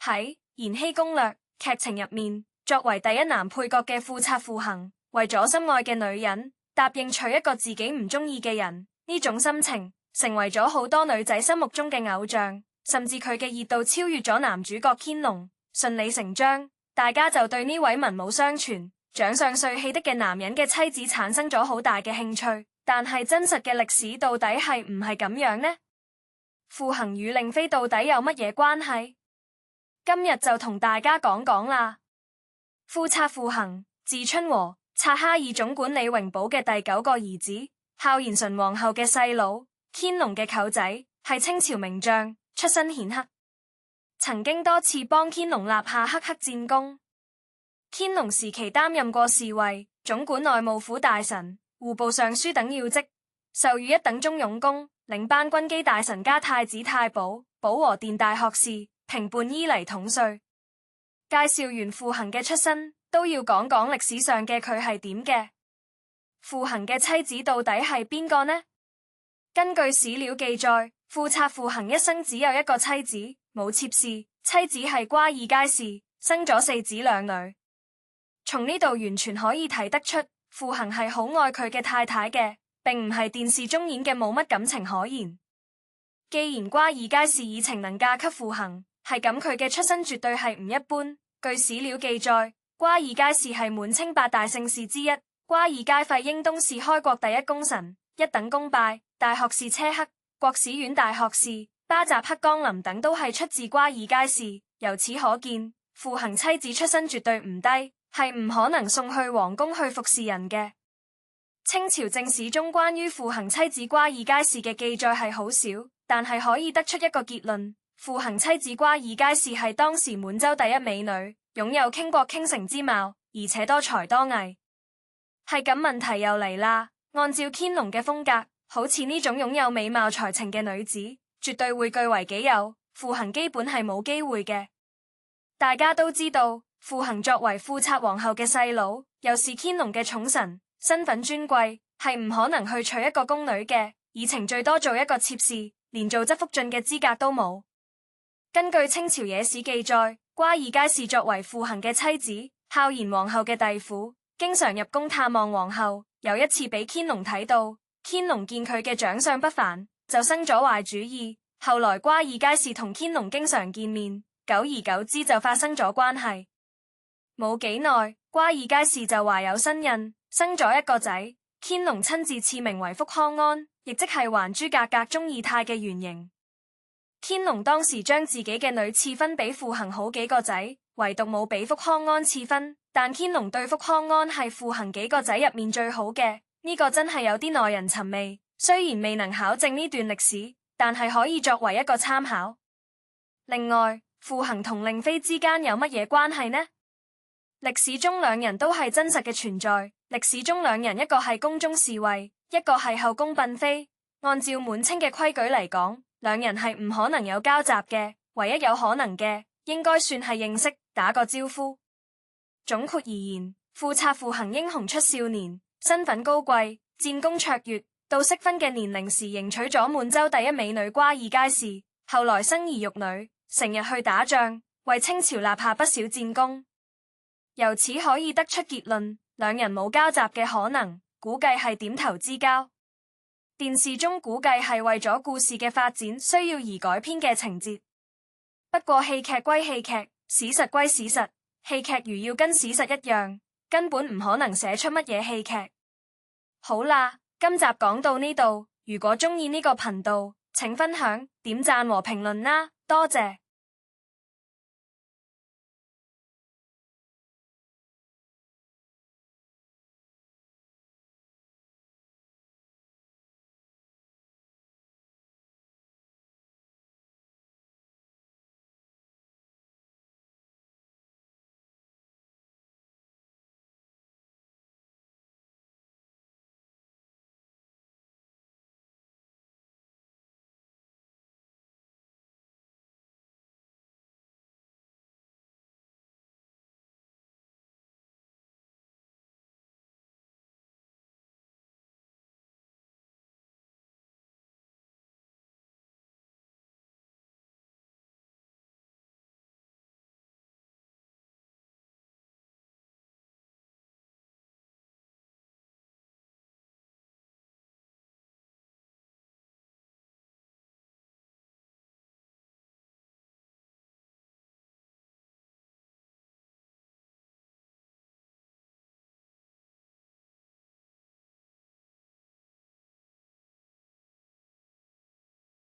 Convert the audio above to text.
喺《延禧攻略》劇情入面，作為第一男配角嘅富察傅恒，為咗心愛嘅女人，答應娶一個自己唔中意嘅人，呢種心情成為咗好多女仔心目中嘅偶像，甚至佢嘅熱度超越咗男主角乾隆。順理成章，大家就對呢位文武雙全、長相帥氣嘅男人嘅妻子產生咗好大嘅興趣。但係真實嘅歷史到底係唔係咁樣呢？傅恒與令妃到底有乜嘢關係？今日就同大家講講啦。富察傅恒，字春和，察哈爾總管李榮寶嘅第9個兒子，孝賢純皇后嘅細佬，乾隆嘅舅仔，係清朝名將，出身顯赫，曾經多次幫乾隆立下赫赫戰功。乾隆時期擔任過侍衛、總管內務府大臣、戶部尚書等要職，授予一等忠勇功，領班軍機大臣加太子太保、保和殿大學士，平叛伊犁統帥。介紹完傅恒嘅出身，都要講講歷史上嘅佢係點嘅。傅恒嘅妻子到底係邊個呢？根據史料記載，富察傅恒一生只有一個妻子，冇妾侍，妻子係瓜爾佳氏，生咗4子2女。從呢度完全可以睇得出，傅恒係好愛佢嘅太太嘅，並唔係電視中演嘅冇乜感情可言。既然瓜爾佳氏已情能嫁給傅恒，係咁佢嘅出身絕對係唔一般。據史料記載，瓜爾佳氏係滿清8大姓氏之一，瓜爾佳費英東是開國第一功臣，一等功拜，大學士車克、國史院大學士、巴扎克江林等都係出自瓜爾佳氏。由此可見，傅恒妻子出身絕對唔低，係唔可能送去皇宮去服侍人嘅。清朝正史中關於傅恒妻子瓜爾佳氏嘅記載係好少，但係可以得出一個結論：傅恒妻子瓜爾佳氏係當時滿洲第一美女，擁有傾國傾城之貌，而且多才多藝。係咁，問題又嚟啦。按照乾隆嘅風格，好似呢種擁有美貌才情嘅女子，絕對會據為己有。傅恒基本係冇機會嘅。大家都知道，傅恒作為富察皇后嘅細佬，又是乾隆嘅寵臣，身份尊貴，係唔可能去娶一個宮女嘅，以情最多做一個妾侍，連做側福晉嘅資格都冇。根據清朝野史記載，瓜爾佳氏作為傅恒嘅妻子，孝賢皇后嘅弟婦，經常入宮探望皇后。有一次俾乾隆睇到，乾隆見佢嘅長相不凡，就生咗壞主意。後來瓜爾佳氏同乾隆經常見面，久而久之就發生咗關係。冇幾耐，瓜爾佳氏就懷有身孕，生咗一個仔。乾隆親自賜名為福康安，亦即係還珠格格中二太嘅原型。乾隆當時將自己嘅女賜婚俾傅恒好幾個仔，唯獨冇俾福康安賜婚。但乾隆對福康安係傅恒幾個仔入面最好嘅，呢個真係有啲耐人尋味。雖然未能考證呢段歷史，但係可以作為一個參考。另外，傅恒同令妃之間有乜嘢關係呢？歷史中兩人都係真實嘅存在。歷史中兩人一個係宮中侍衛，一個係後宮嬪妃。按照滿清嘅規矩嚟講，兩人係唔可能有交集嘅。唯一有可能嘅，應該算係認識，打個招呼。總括而言，富察傅恒英雄出少年，身份高貴，戰功卓越，到適婚嘅年齡時迎娶咗滿洲第一美女瓜爾佳氏，後來生兒育女，成日去打仗，為清朝立下不少戰功。由此可以得出結論，兩人冇交集嘅可能，估計係點頭之交。電視中估計係為咗故事嘅發展需要而改編嘅情節。不過戲劇歸戲劇，史實歸史實。戲劇如要跟史實一樣，根本唔可能寫出乜嘢戲劇。好啦，今集講到呢度，如果鍾意呢個頻道，請分享、點讚和評論啦，多謝。